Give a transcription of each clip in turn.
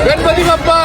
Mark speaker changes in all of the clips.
Speaker 1: Ganpati Bappa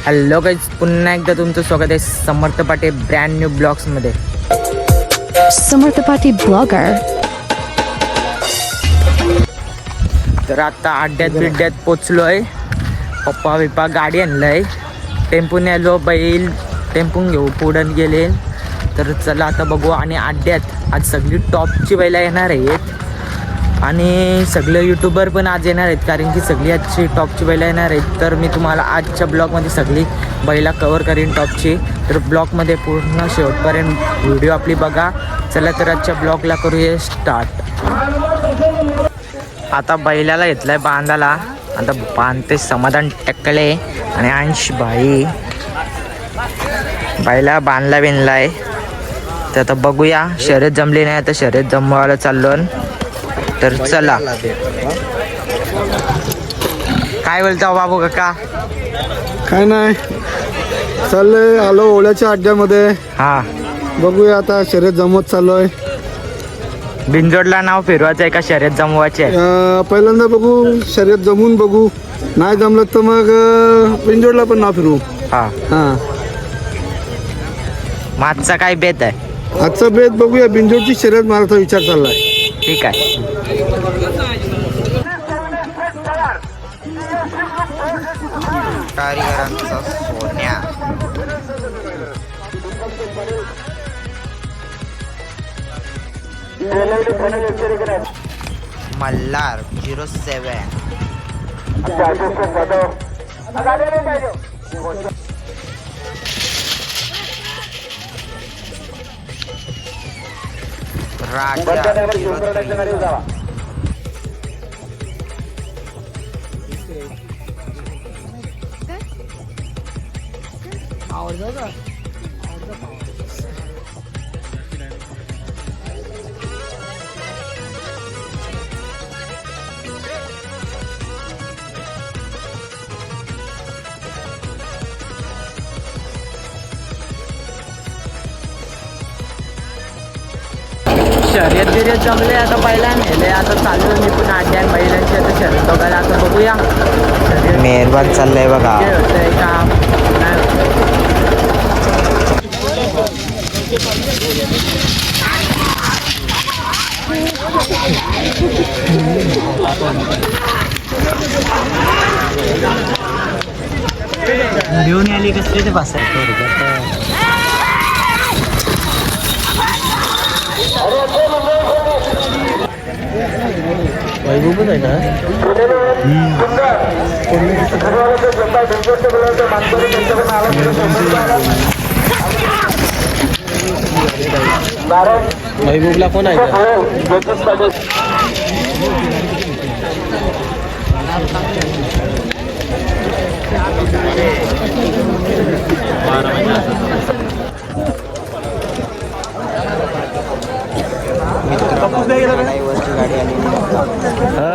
Speaker 2: hello guys, पुन्हा एकदा तुमचं स्वागत आहे समर्थ पाटे ब्रँड न्यू ब्लॉग्स मध्ये.
Speaker 3: समर्थ पाटे ब्लॉगर.
Speaker 2: तर आता अड्ड्यात पोचलोय. पप्पा बिप्पा गाडी आणलंय, टेम्पूने आलो, बैल टेम्पून घेऊ पुढं गेले. तर चला आता बघू. आणि अड्ड्यात आज सगळी टॉपची बैला येणार आहेत आणि सगळे यूट्यूबर पण आज येणार आहेत, कारण की सगळी आजची टॉपची बैला येणार आहेत. तर मी तुम्हाला आजच्या ब्लॉगमध्ये सगळी बैला कवर करीन टॉपची. तर ब्लॉगमध्ये पूर्ण शेवटपर्यंत व्हिडिओ आपली बघा. चला तर आजच्या ब्लॉगला करूया स्टार्ट. आता बैलाला घेतलाय बांधाला. आता बांधते समाधान टक्कले आणि अंश भाई. बैला बांधला बिनलाय. तर आता बघूया. शर्यत जमली नाही, आता शर्यत जमवायला चाललो. तर चला. काय बोलता बाबू काका?
Speaker 1: काय नाही, चाललंय. आलो ओळ्याच्या अड्ड्यामध्ये.
Speaker 2: हा,
Speaker 1: बघूया आता शर्यत जमवत चाललोय.
Speaker 2: बिनजोडला नाव फिरवायचं आहे का शर्यत जमवायची आहे?
Speaker 1: पहिल्यांदा बघू, शर्यत जमवून बघू. नाही जमलं तर मग बिनजोडला पण नाव फिरवू.
Speaker 2: हा,
Speaker 1: हा.
Speaker 2: आजचा काय बेत आहे?
Speaker 1: आजचा बेत बघूया. बिनजोडची शर्यत मारायचा विचार चाललाय.
Speaker 2: ठीक आहे. कारीगरांचा सोन्या. मल्हार 07. राजा 03. शर्यत बिर्यत जमले. आता पहिला नेले. आता चाललो मी पुन्हा अड्ड्यान बैलांची. आता शर्यत बघायला आता बघूया. मेहरबान चाललंय बघा. होतंय काम घेऊन आली कसले ते बसायचं. वैभवच आहे ना. महबूबला कोण आहे का?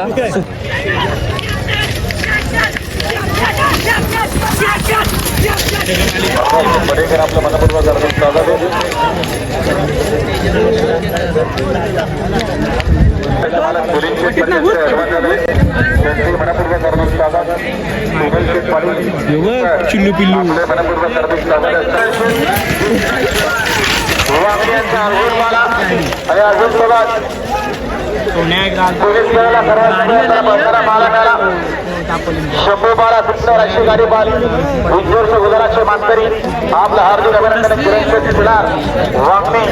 Speaker 2: गाडी आली. आपलं मनपूर्वक स्वागत आहे. चिल्लू पिल्लू शंभू बारा सुंदर अशी गाडी बाल उज्ज्वल गुजरातचे मास्तरी आपलं हार्दिक अभिनंदन. किरण शिलार वागणे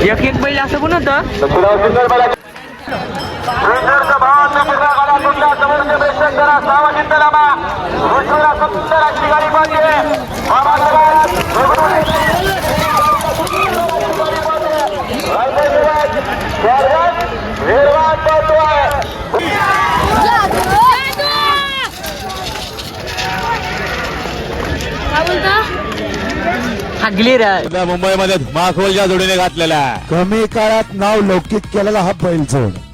Speaker 2: एक एक बैल असं पण होतं. हागली रे
Speaker 4: मुंबईमध्ये धुमाकूळ ज्या जोडीने घातलेला
Speaker 5: कमी काळात नाव लौकिक केलेला हा बैलजोड